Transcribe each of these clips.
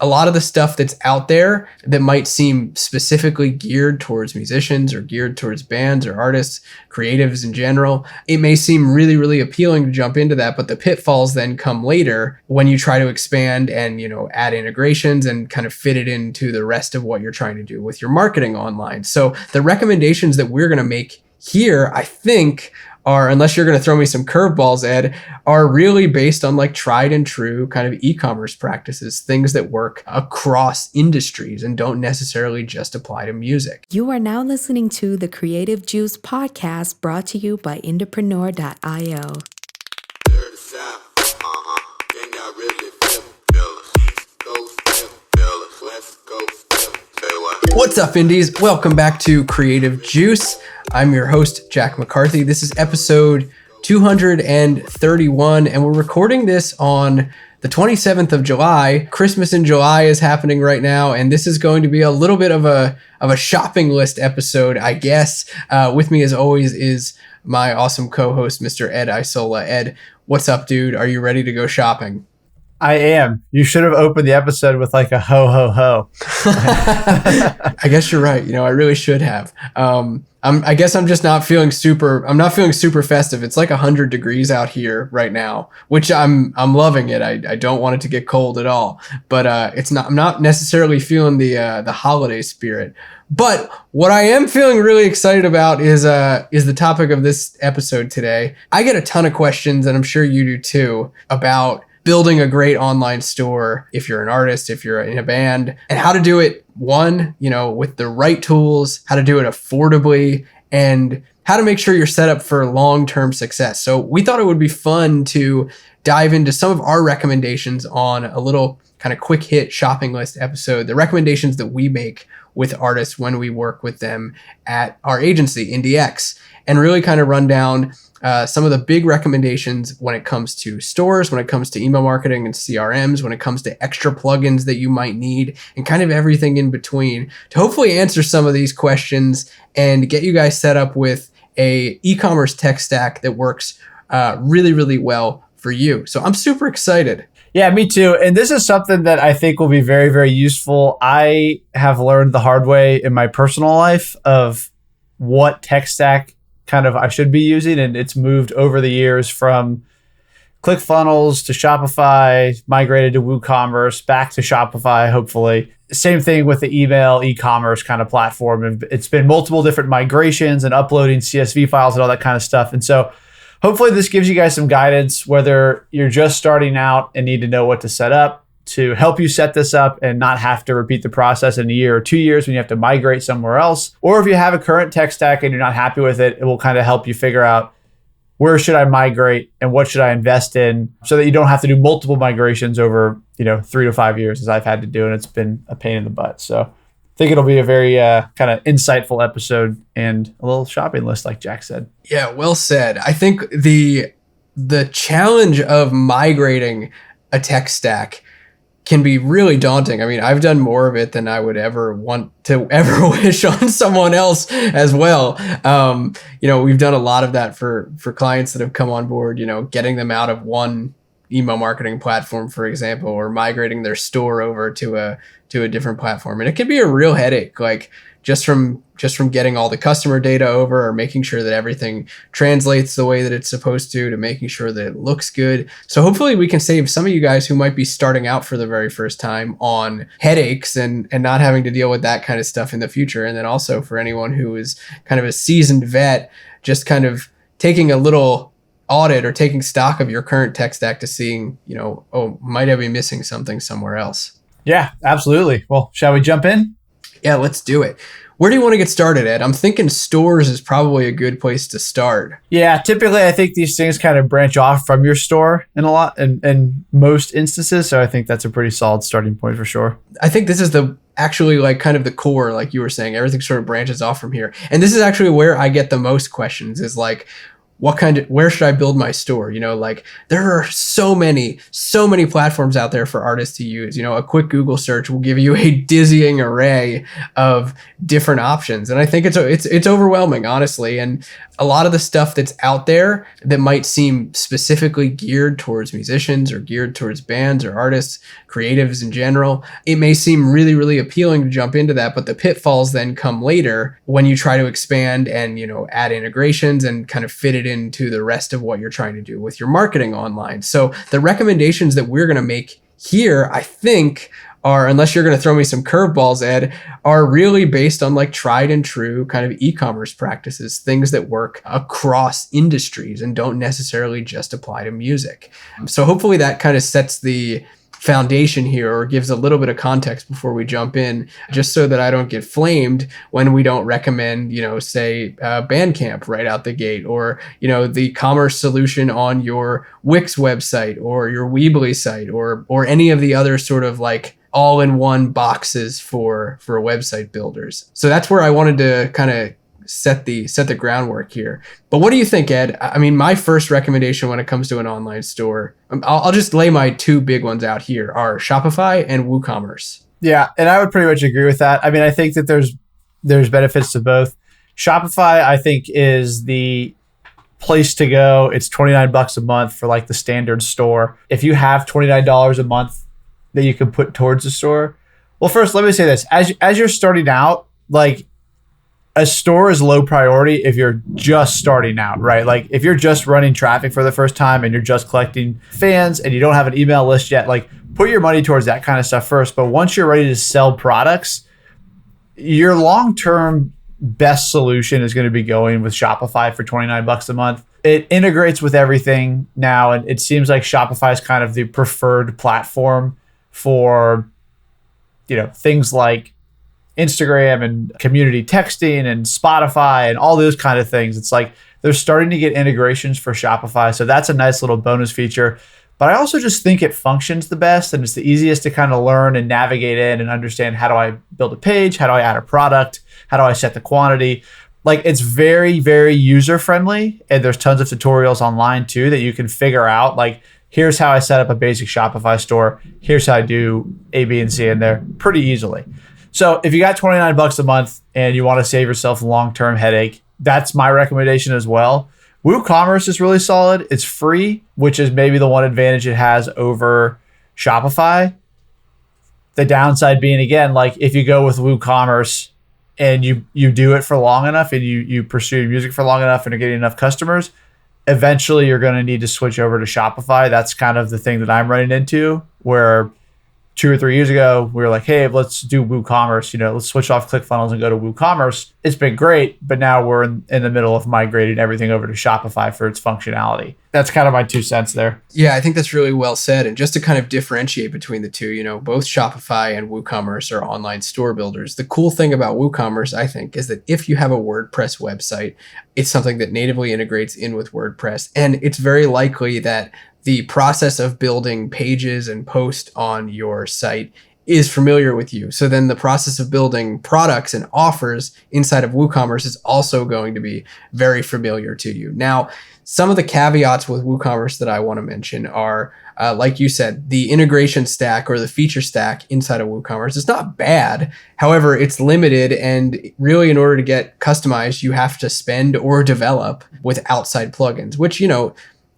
a lot of the stuff that's out there that might seem specifically geared towards musicians or geared towards bands or artists, creatives in general, it may seem really, really appealing to jump into that, but the pitfalls then come later when you try to expand and, add integrations and kind of fit it into the rest of what you're trying to do with your marketing online. So the recommendations that we're going to make here, I think, are, unless you're going to throw me some curveballs, Ed, are really based on like tried and true kind of e-commerce practices, things that work across industries and don't necessarily just apply to music. You are now listening to the Creative Juice podcast, brought to you by Entrepreneur.io. What's up, Indies? Welcome back to Creative Juice. I'm your host, Jack McCarthy. This is episode 231, and we're recording this on the 27th of July. Christmas in July is happening right now, and this is going to be a little bit of a shopping list episode, I guess. With me, as always, is my awesome co-host, Mr. Ed Isola. Ed, what's up, dude? Are you ready to go shopping? I am. You should have opened the episode with like a ho, ho, ho. I guess you're right. I really should have. I guess I'm just not feeling super festive. It's like 100 degrees out here right now, which I'm loving it. I don't want it to get cold at all, but I'm not necessarily feeling the holiday spirit. But what I am feeling really excited about is the topic of this episode today. I get a ton of questions, and I'm sure you do too, about building a great online store if you're an artist, if you're in a band, and how to do it, with the right tools, how to do it affordably, and how to make sure you're set up for long-term success. So we thought it would be fun to dive into some of our recommendations on a little kind of quick hit shopping list episode, the recommendations that we make with artists when we work with them at our agency, IndieX, and really kind of run down some of the big recommendations when it comes to stores, when it comes to email marketing and CRMs, when it comes to extra plugins that you might need, and kind of everything in between, to hopefully answer some of these questions and get you guys set up with a e-commerce tech stack that works really, really well for you. So I'm super excited. Yeah, me too. And this is something that I think will be very, very useful. I have learned the hard way in my personal life of what tech stack kind of I should be using, and it's moved over the years from ClickFunnels to Shopify, migrated to WooCommerce, back to Shopify, hopefully. Same thing with the email e-commerce kind of platform. And it's been multiple different migrations and uploading CSV files and all that kind of stuff. And so hopefully this gives you guys some guidance, whether you're just starting out and need to know what to set up, to help you set this up and not have to repeat the process in a year or 2 years when you have to migrate somewhere else. Or if you have a current tech stack and you're not happy with it, it will kind of help you figure out where should I migrate and what should I invest in, so that you don't have to do multiple migrations over 3 to 5 years, as I've had to do, and it's been a pain in the butt. So I think it'll be a very kind of insightful episode and a little shopping list, like Jack said. Yeah, well said. I think the challenge of migrating a tech stack can be really daunting. I mean, I've done more of it than I would ever want to ever wish on someone else as well. We've done a lot of that for clients that have come on board, getting them out of one email marketing platform, for example, or migrating their store over to a different platform. And it can be a real headache, like just from getting all the customer data over, or making sure that everything translates the way that it's supposed to making sure that it looks good. So hopefully we can save some of you guys who might be starting out for the very first time on headaches and not having to deal with that kind of stuff in the future. And then also for anyone who is kind of a seasoned vet, just kind of taking a little audit or taking stock of your current tech stack to seeing, might I be missing something somewhere else? Yeah, absolutely. Well, shall we jump in? Yeah, let's do it. Where do you want to get started, Ed? I'm thinking stores is probably a good place to start. Yeah, typically I think these things kind of branch off from your store in most instances. So I think that's a pretty solid starting point for sure. I think this is actually like kind of the core, like you were saying, everything sort of branches off from here. And this is actually where I get the most questions, is like, where should I build my store? Like there are so many platforms out there for artists to use. A quick Google search will give you a dizzying array of different options. And I think it's overwhelming, honestly. And a lot of the stuff that's out there that might seem specifically geared towards musicians or geared towards bands or artists, creatives in general, it may seem really, really appealing to jump into that, but the pitfalls then come later when you try to expand and, add integrations and kind of fit it into the rest of what you're trying to do with your marketing online. So the recommendations that we're going to make here, I think, are, unless you're going to throw me some curveballs, Ed, are really based on like tried and true kind of e-commerce practices, things that work across industries and don't necessarily just apply to music. So hopefully that kind of sets the foundation here, or gives a little bit of context before we jump in, just so that I don't get flamed when we don't recommend, say Bandcamp right out the gate, or, the commerce solution on your Wix website or your Weebly site, or any of the other sort of like all-in-one boxes for website builders. So that's where I wanted to kind of set the groundwork here. But what do you think, Ed? I mean, my first recommendation when it comes to an online store, I'll just lay my two big ones out here, are Shopify and WooCommerce. Yeah, and I would pretty much agree with that. I mean, I think that there's benefits to both. Shopify, I think, is the place to go. It's $29 a month for like the standard store. If you have $29 a month that you can put towards the store, well, first let me say this: as you're starting out, like, a store is low priority if you're just starting out, right? Like if you're just running traffic for the first time and you're just collecting fans and you don't have an email list yet, like put your money towards that kind of stuff first. But once you're ready to sell products, your long-term best solution is going to be going with Shopify for $29 a month. It integrates with everything now, and it seems like Shopify is kind of the preferred platform for, things like Instagram and community texting and Spotify and all those kind of things. It's like they're starting to get integrations for Shopify. So that's a nice little bonus feature. But I also just think it functions the best, and it's the easiest to kind of learn and navigate in and understand, how do I build a page? How do I add a product? How do I set the quantity? Like, it's very, very user friendly. And there's tons of tutorials online too that you can figure out. Like, here's how I set up a basic Shopify store. Here's how I do A, B, and C in there pretty easily. So if you got $29 a month and you want to save yourself a long-term headache, that's my recommendation as well. WooCommerce is really solid. It's free, which is maybe the one advantage it has over Shopify. The downside being, again, like if you go with WooCommerce and you do it for long enough and you pursue music for long enough and are getting enough customers, eventually you're going to need to switch over to Shopify. That's kind of the thing that I'm running into, where 2 or 3 years ago, we were like, hey, let's do WooCommerce. Let's switch off ClickFunnels and go to WooCommerce. It's been great, but now we're in the middle of migrating everything over to Shopify for its functionality. That's kind of my 2 cents there. Yeah, I think that's really well said. And just to kind of differentiate between the two, both Shopify and WooCommerce are online store builders. The cool thing about WooCommerce, I think, is that if you have a WordPress website, it's something that natively integrates in with WordPress. And it's very likely that the process of building pages and posts on your site is familiar with you. So then the process of building products and offers inside of WooCommerce is also going to be very familiar to you. Now, some of the caveats with WooCommerce that I want to mention are, like you said, the integration stack or the feature stack inside of WooCommerce is not bad. However, it's limited, and really in order to get customized, you have to spend or develop with outside plugins, which,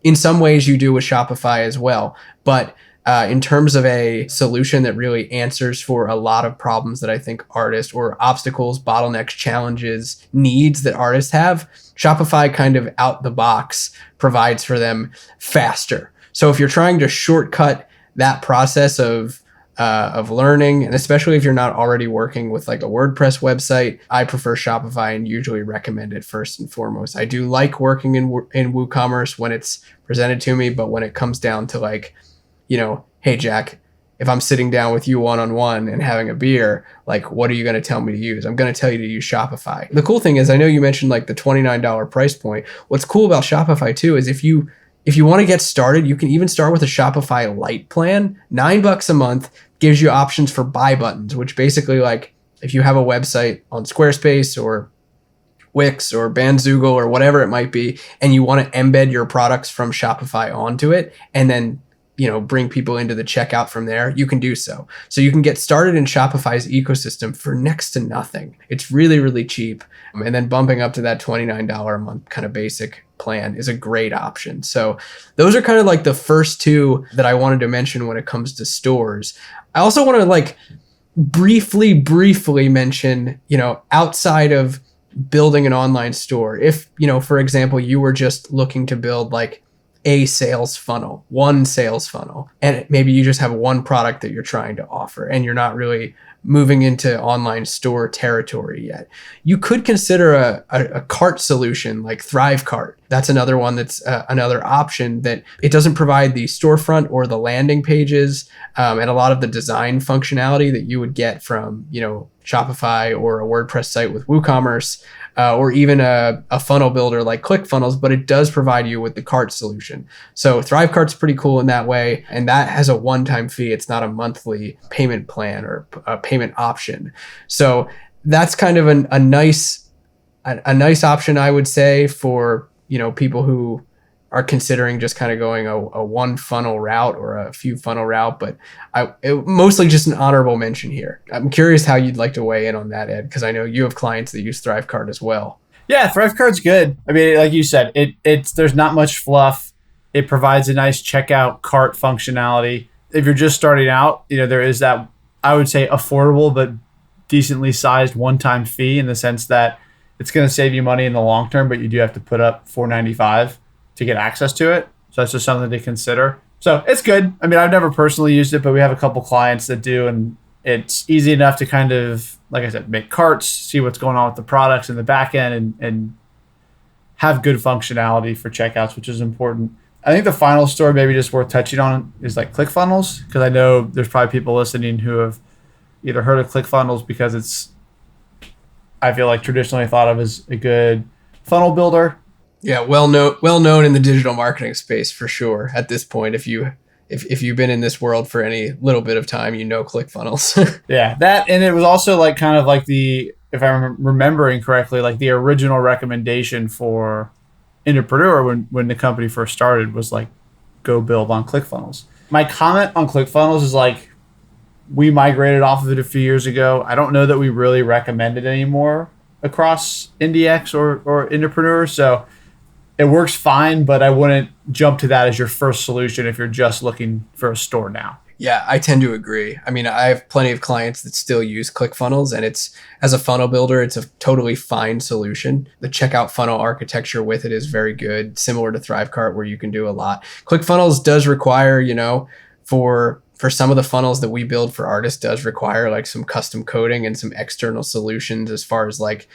in some ways you do with Shopify as well. But in terms of a solution that really answers for a lot of problems that I think artists, or obstacles, bottlenecks, challenges, needs that artists have, Shopify kind of out the box provides for them faster. So if you're trying to shortcut that process of learning, and especially if you're not already working with like a WordPress website, I prefer Shopify and usually recommend it first and foremost. I do like working in WooCommerce when it's presented to me, but when it comes down to like, hey Jack, if I'm sitting down with you one-on-one and having a beer, like, what are you going to tell me to use? I'm going to tell you to use Shopify. The cool thing is, I know you mentioned like the $29 price point. What's cool about Shopify too is if you want to get started, you can even start with a Shopify Lite plan. $9 a month gives you options for buy buttons, which basically, like, if you have a website on Squarespace or Wix or Bandzoogle or whatever it might be, and you want to embed your products from Shopify onto it and then bring people into the checkout from there, you can do so. So you can get started in Shopify's ecosystem for next to nothing. It's really, really cheap. And then bumping up to that $29 a month kind of basic plan is a great option. So those are kind of like the first two that I wanted to mention when it comes to stores. I also want to like briefly mention, outside of building an online store, if, for example, you were just looking to build like one sales funnel, and maybe you just have one product that you're trying to offer and you're not really moving into online store territory yet, you could consider a cart solution like Thrivecart. That's another one that's another option that it doesn't provide the storefront or the landing pages and a lot of the design functionality that you would get from, Shopify or a WordPress site with WooCommerce. Or even a funnel builder like ClickFunnels, but it does provide you with the cart solution. So Thrivecart's pretty cool in that way, and that has a one-time fee. It's not a monthly payment plan or a payment option. So that's kind of a nice option, I would say, for people who are considering just kind of going a one funnel route or a few funnel route, but mostly just an honorable mention here. I'm curious how you'd like to weigh in on that, Ed, because I know you have clients that use Thrivecart as well. Yeah, Thrivecart's good. I mean, like you said, it's there's not much fluff. It provides a nice checkout cart functionality. If you're just starting out, there is that, I would say, affordable but decently sized one-time fee in the sense that it's going to save you money in the long term, but you do have to put up $4.95 to get access to it. So that's just something to consider. So it's good. I mean, I've never personally used it, but we have a couple clients that do, and it's easy enough to kind of, like I said, make carts, see what's going on with the products in the back end, and have good functionality for checkouts, which is important. I think the final story maybe just worth touching on is like ClickFunnels, because I know there's probably people listening who have either heard of ClickFunnels because it's, I feel like, traditionally thought of as a good funnel builder. Yeah, well known in the digital marketing space for sure. At this point, if you've been in this world for any little bit of time, ClickFunnels. Yeah, that, and it was also like kind of like the, if I'm remembering correctly, like the original recommendation for Entrepreneur when the company first started was like, go build on ClickFunnels. My comment on ClickFunnels is like, we migrated off of it a few years ago. I don't know that we really recommend it anymore across IndieX or Entrepreneur. So it works fine, but I wouldn't jump to that as your first solution if you're just looking for a store now. Yeah, I tend to agree. I mean, I have plenty of clients that still use ClickFunnels, and it's, as a funnel builder, it's a totally fine solution. The checkout funnel architecture with it is very good, similar to Thrivecart, where you can do a lot. ClickFunnels does require, for some of the funnels that we build for artists, does require like some custom coding and some external solutions as far as like,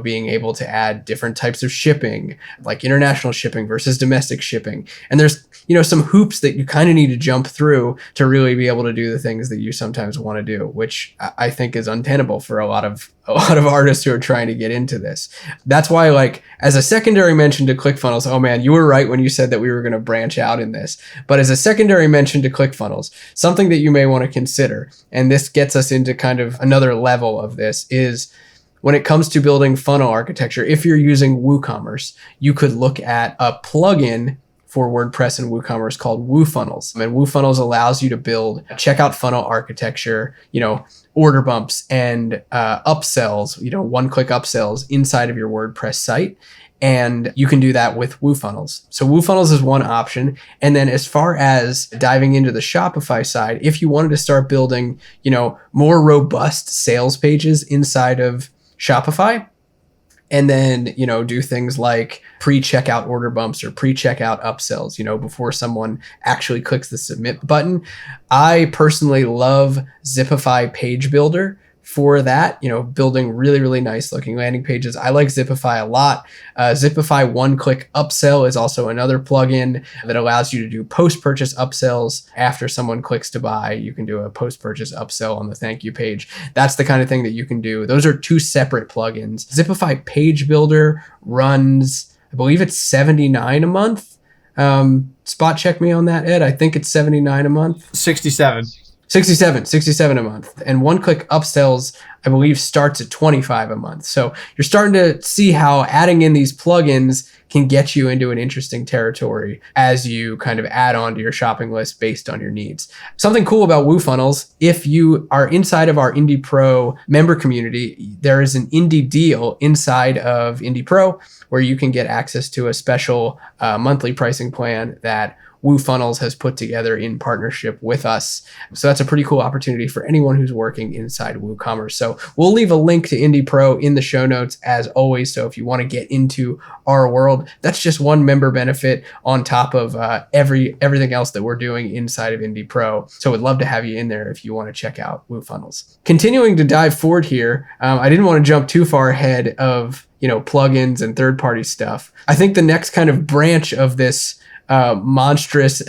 being able to add different types of shipping, like international shipping versus domestic shipping. And there's, some hoops that you kind of need to jump through to really be able to do the things that you sometimes want to do, which I think is untenable for a lot of artists who are trying to get into this. That's why, like, as a secondary mention to ClickFunnels, oh man, you were right when you said that we were going to branch out in this. But as a secondary mention to ClickFunnels, something that you may want to consider, and this gets us into kind of another level of this, is when it comes to building funnel architecture, if you're using WooCommerce, you could look at a plugin for WordPress and WooCommerce called WooFunnels. And WooFunnels allows you to build a checkout funnel architecture, order bumps and upsells, one-click upsells inside of your WordPress site. And you can do that with WooFunnels. So WooFunnels is one option. And then as far as diving into the Shopify side, if you wanted to start building, more robust sales pages inside of Shopify, and then, do things like pre-checkout order bumps or pre-checkout upsells, before someone actually clicks the submit button. I personally love Zipify Page Builder for that, building really, really nice looking landing pages. I like Zipify a lot. Zipify one-click upsell is also another plugin that allows you to do post-purchase upsells. After someone clicks to buy, you can do a post-purchase upsell on the thank you page. That's the kind of thing that you can do. Those are two separate plugins. Zipify Page Builder runs, I believe it's $79 a month. Spot check me on that, Ed. I think it's $79 a month. 67. 67 a month. And one-click upsells, I believe, starts at 25 a month. So you're starting to see how adding in these plugins can get you into an interesting territory as you kind of add on to your shopping list based on your needs. Something cool about WooFunnels, if you are inside of our Indie Pro member community, there is an Indie deal inside of Indie Pro where you can get access to a special monthly pricing plan that WooFunnels has put together in partnership with us. So that's a pretty cool opportunity for anyone who's working inside WooCommerce. So we'll leave a link to Indie Pro in the show notes as always. So if you want to get into our world, that's just one member benefit on top of everything else that we're doing inside of Indie Pro. So we'd love to have you in there if you want to check out WooFunnels. Continuing to dive forward here, I didn't want to jump too far ahead of plugins and third-party stuff. I think the next kind of branch of this monstrous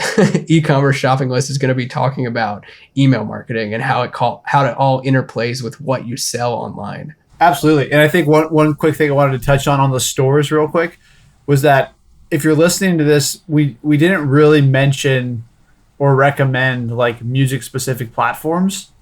e-commerce shopping list is going to be talking about email marketing and how it all interplays with what you sell online. Absolutely. And I think one quick thing I wanted to touch on the stores real quick was that if you're listening to this, we didn't really mention or recommend like music specific platforms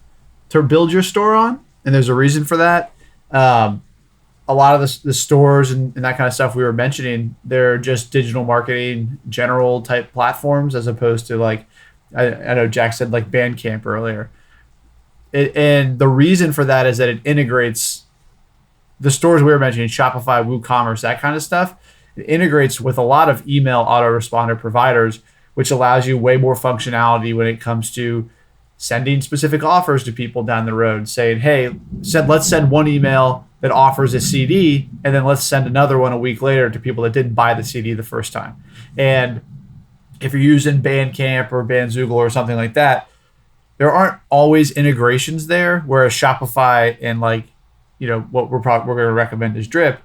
to build your store on. And there's a reason for that. A lot of the stores and that kind of stuff we were mentioning, they're just digital marketing, general type platforms, as opposed to like, I know Jack said like Bandcamp earlier. And the reason for that is that it integrates the stores we were mentioning, Shopify, WooCommerce, that kind of stuff. It integrates with a lot of email autoresponder providers, which allows you way more functionality when it comes to sending specific offers to people down the road, saying, hey, let's send one email that offers a CD, and then let's send another one a week later to people that didn't buy the CD the first time. And if you're using Bandcamp or Bandzoogle or something like that, there aren't always integrations there, whereas Shopify and like, what we're going to recommend is Drip,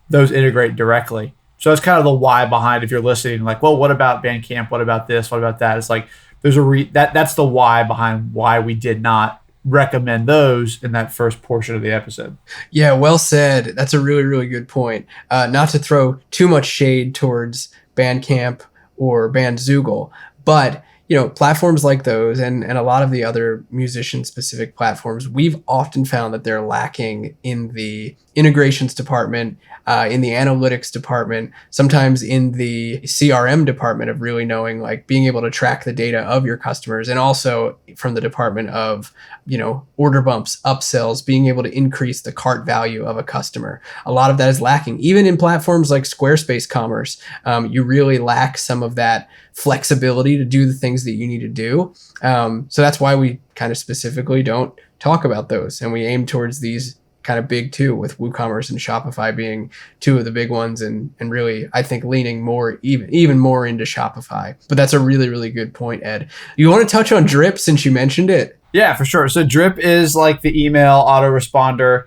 those integrate directly. So that's kind of the why behind, if you're listening, like, well, what about Bandcamp? What about this? What about that? It's like, there's that's the why behind why we did not recommend those in that first portion of the episode. Yeah, well said. That's a really, really good point. Not to throw too much shade towards Bandcamp or Bandzoogle, but platforms like those and a lot of the other musician-specific platforms, we've often found that they're lacking in the integrations department, in the analytics department, sometimes in the CRM department of really knowing, like being able to track the data of your customers, and also from the department of, order bumps, upsells, being able to increase the cart value of a customer. A lot of that is lacking. Even in platforms like Squarespace Commerce, you really lack some of that flexibility to do the things that you need to do. So that's why we kind of specifically don't talk about those. And we aim towards these kind of big two, with WooCommerce and Shopify being two of the big ones, and really, I think, leaning more, even more into Shopify. But that's a really, really good point, Ed. You want to touch on Drip since you mentioned it? Yeah, for sure. So Drip is like the email autoresponder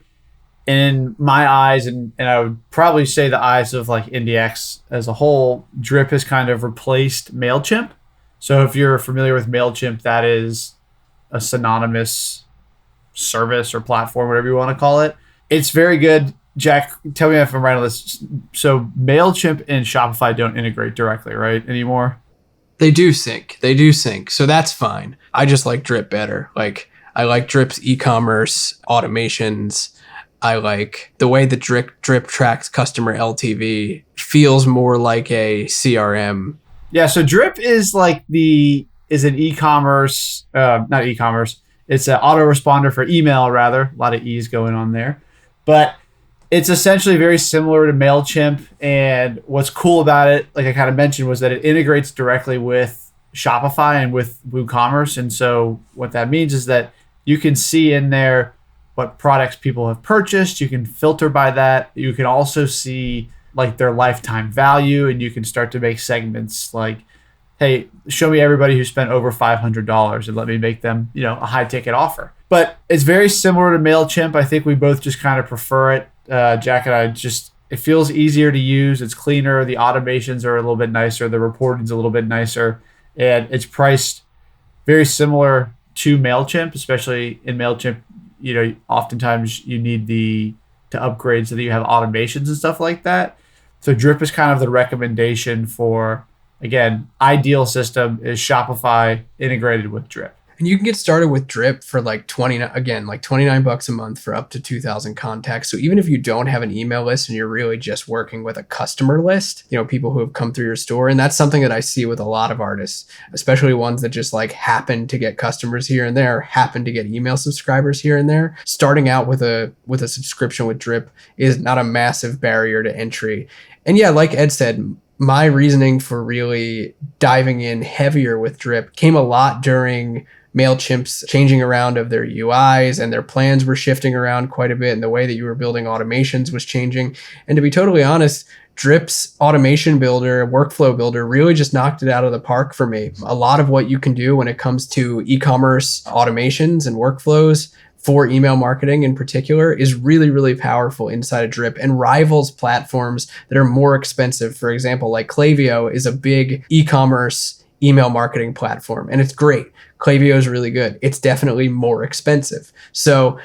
in my eyes, and I would probably say the eyes of like IndieX as a whole. Drip has kind of replaced MailChimp. So if you're familiar with MailChimp, that is a synonymous service or platform, whatever you want to call it. It's very good. Jack, tell me if I'm right on this. So MailChimp and Shopify don't integrate directly, right, anymore? They do sync. So that's fine. I just like Drip better. Like, I like Drip's e-commerce automations. I like the way that Drip tracks customer LTV. Feels more like a CRM. Yeah, so Drip is like is an e-commerce, not e-commerce. It's an autoresponder for email, rather. A lot of E's going on there. But it's essentially very similar to MailChimp. And what's cool about it, like I kind of mentioned, was that it integrates directly with Shopify and with WooCommerce. And so what that means is that you can see in there what products people have purchased. You can filter by that. You can also see like their lifetime value, and you can start to make segments like, hey, show me everybody who spent over $500 and let me make them, a high ticket offer. But it's very similar to MailChimp. I think we both just kind of prefer it. Jack and I it feels easier to use. It's cleaner. The automations are a little bit nicer. The reporting's a little bit nicer. And it's priced very similar to MailChimp, especially in MailChimp. Oftentimes you need to upgrade so that you have automations and stuff like that. So Drip is kind of the recommendation for, again, ideal system is Shopify integrated with Drip. And you can get started with Drip for like $29 a month for up to 2,000 contacts. So even if you don't have an email list and you're really just working with a customer list, people who have come through your store, and that's something that I see with a lot of artists, especially ones that just like happen to get customers here and there, happen to get email subscribers here and there. Starting out with a subscription with Drip is not a massive barrier to entry. And yeah, like Ed said, my reasoning for really diving in heavier with Drip came a lot during MailChimp's changing around of their UIs, and their plans were shifting around quite a bit, and the way that you were building automations was changing. And to be totally honest, Drip's automation builder, workflow builder, really just knocked it out of the park for me. A lot of what you can do when it comes to e-commerce automations and workflows for email marketing in particular is really, really powerful inside of Drip and rivals platforms that are more expensive. For example, like Klaviyo is a big e-commerce email marketing platform, and it's great. Klaviyo is really good. It's definitely more expensive. So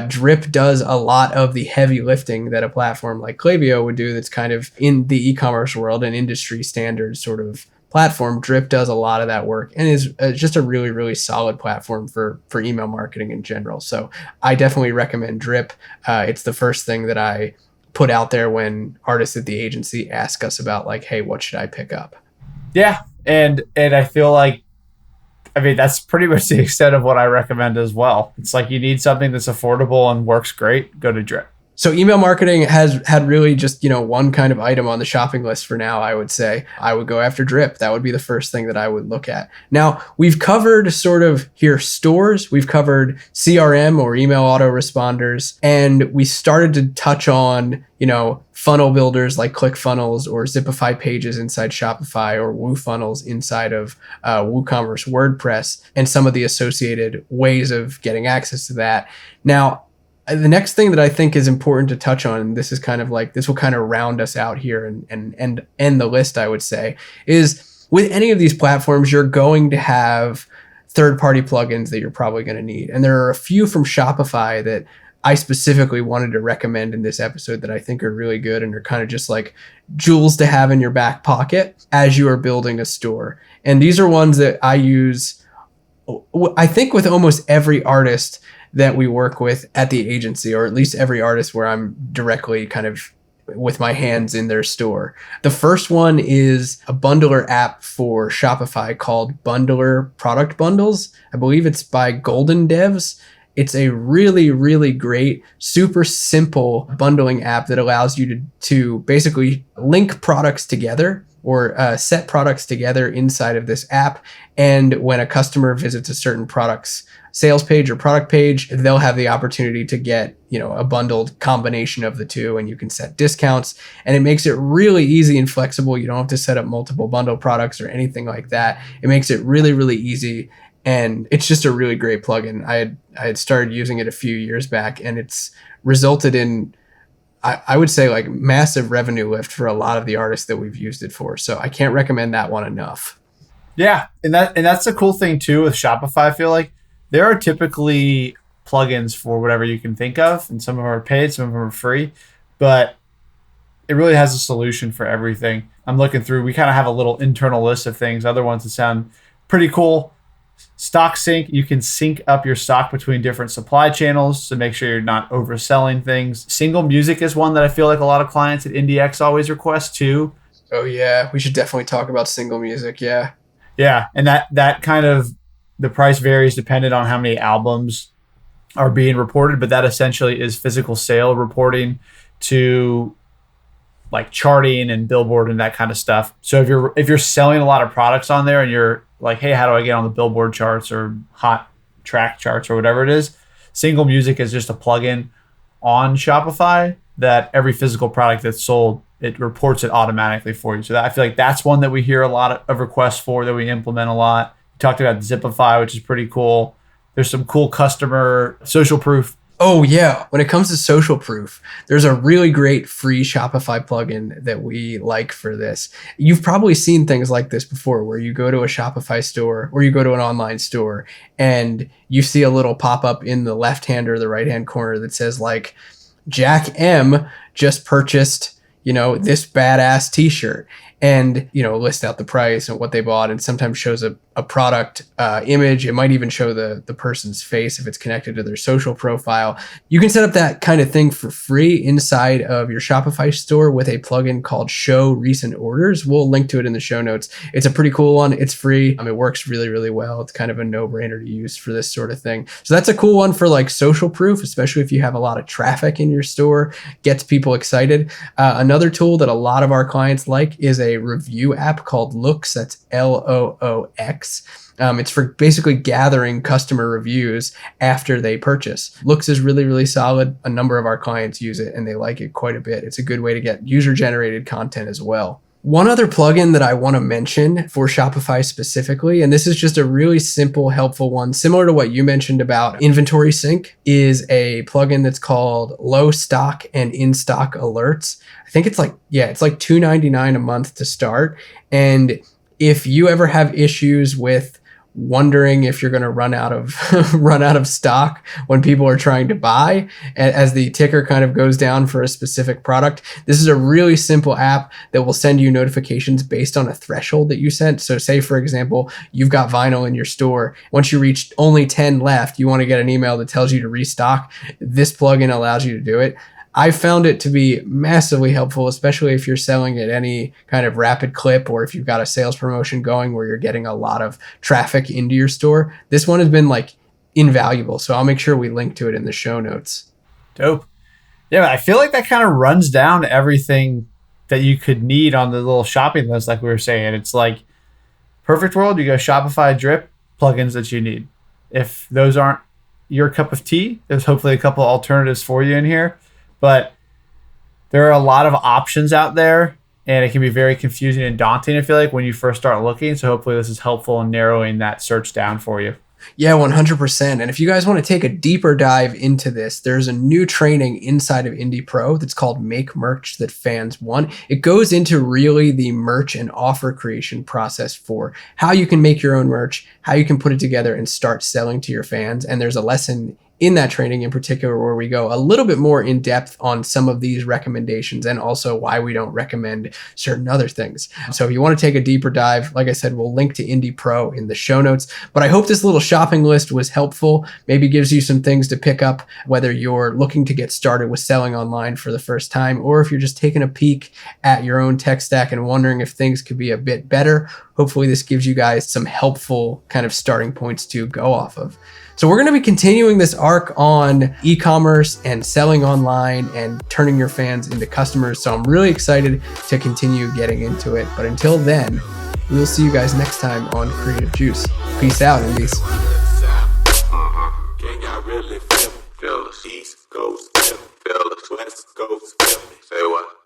Drip does a lot of the heavy lifting that a platform like Klaviyo would do that's kind of in the e-commerce world, an industry standard sort of platform. Drip does a lot of that work and is just a really, really solid platform for email marketing in general. So I definitely recommend Drip. It's the first thing that I put out there when artists at the agency ask us about like, hey, what should I pick up? Yeah. And I feel like, that's pretty much the extent of what I recommend as well. It's like you need something that's affordable and works great, go to Drip. So email marketing has had really just, one kind of item on the shopping list for now, I would say. I would go after Drip. That would be the first thing that I would look at. Now, we've covered sort of here stores, we've covered CRM or email autoresponders, and we started to touch on, funnel builders like ClickFunnels or Zipify pages inside Shopify or WooFunnels inside of WooCommerce WordPress and some of the associated ways of getting access to that. Now, the next thing that I think is important to touch on, and this is kind of like, this will kind of round us out here and end the list, I would say, is with any of these platforms, you're going to have third-party plugins that you're probably going to need. And there are a few from Shopify that I specifically wanted to recommend in this episode that I think are really good and are kind of just like jewels to have in your back pocket as you are building a store. And these are ones that I use, I think, with almost every artist that we work with at the agency, or at least every artist where I'm directly kind of with my hands in their store. The first one is a bundler app for Shopify called Bundler Product Bundles. I believe it's by Golden Devs. It's a really, really great, super simple bundling app that allows you to basically link products together or set products together inside of this app. And when a customer visits a certain product's sales page or product page, they'll have the opportunity to get, a bundled combination of the two, and you can set discounts, and it makes it really easy and flexible. You don't have to set up multiple bundle products or anything like that. It makes it really, really easy. And it's just a really great plugin. I had started using it a few years back, and it's resulted in, I would say, like massive revenue lift for a lot of the artists that we've used it for. So I can't recommend that one enough. Yeah, and that's the cool thing too with Shopify. I feel like there are typically plugins for whatever you can think of, and some of them are paid, some of them are free, but it really has a solution for everything. I'm looking through, we kind of have a little internal list of things, other ones that sound pretty cool. Stock sync, you can sync up your stock between different supply channels to make sure you're not overselling things. Single music is one that I feel like a lot of clients at IndieX always request too. Oh yeah, we should definitely talk about single music. Yeah. Yeah, and that kind of, the price varies depending on how many albums are being reported, but that essentially is physical sale reporting to like charting and Billboard and that kind of stuff. So if you're selling a lot of products on there and you're like, hey, how do I get on the Billboard charts or hot track charts or whatever it is, single music is just a plugin on Shopify that every physical product that's sold, it reports it automatically for you. So I feel like that's one that we hear a lot of requests for, that we implement a lot. We talked about Zipify, which is pretty cool. There's some cool customer social proof. Oh yeah, when it comes to social proof, there's a really great free Shopify plugin that we like for this. You've probably seen things like this before, where you go to a Shopify store or you go to an online store and you see a little pop-up in the left-hand or the right-hand corner that says like, Jack M just purchased, this badass t-shirt. and, list out the price and what they bought, and sometimes shows a product image. It might even show the person's face if it's connected to their social profile. You can set up that kind of thing for free inside of your Shopify store with a plugin called Show Recent Orders. We'll link to it in the show notes. It's a pretty cool one. It's free. It works really, really well. It's kind of a no-brainer to use for this sort of thing. So that's a cool one for like social proof, especially if you have a lot of traffic in your store, gets people excited. Another tool that a lot of our clients like is a review app called Loox. That's Loox. It's for basically gathering customer reviews after they purchase. Loox is really, really solid. A number of our clients use it and they like it quite a bit. It's a good way to get user-generated content as well. One other plugin that I want to mention for Shopify specifically, and this is just a really simple, helpful one, similar to what you mentioned about inventory sync, is a plugin that's called Low Stock and In Stock Alerts. I think it's like $2.99 a month to start. And if you ever have issues with wondering if you're going to run out of stock when people are trying to buy, as the ticker kind of goes down for a specific product, this is a really simple app that will send you notifications based on a threshold that you sent. So say, for example, you've got vinyl in your store. Once you reach only 10 left, you want to get an email that tells you to restock. This plugin allows you to do it. I found it to be massively helpful, especially if you're selling at any kind of rapid clip, or if you've got a sales promotion going where you're getting a lot of traffic into your store. This one has been invaluable. So I'll make sure we link to it in the show notes. Dope. Yeah, I feel like that kind of runs down everything that you could need on the little shopping list, like we were saying. It's like perfect world, you go Shopify, Drip, plugins that you need. If those aren't your cup of tea, there's hopefully a couple of alternatives for you in here. But there are a lot of options out there, and it can be very confusing and daunting, I feel like, when you first start looking. So hopefully this is helpful in narrowing that search down for you. Yeah, 100%. And if you guys want to take a deeper dive into this, there's a new training inside of Indie Pro that's called Make Merch That Fans Want. It goes into really the merch and offer creation process for how you can make your own merch, how you can put it together and start selling to your fans. And there's a lesson in that training in particular where we go a little bit more in depth on some of these recommendations and also why we don't recommend certain other things. So if you want to take a deeper dive, like I said, we'll link to Indie Pro in the show notes. But I hope this little shopping list was helpful, maybe gives you some things to pick up, whether you're looking to get started with selling online for the first time, or if you're just taking a peek at your own tech stack and wondering if things could be a bit better. Hopefully this gives you guys some helpful kind of starting points to go off of. So we're going to be continuing this arc on e-commerce and selling online and turning your fans into customers. So I'm really excited to continue getting into it. But until then, we will see you guys next time on Creative Juice. Peace out, Indies. East Coast, West Coast, say what?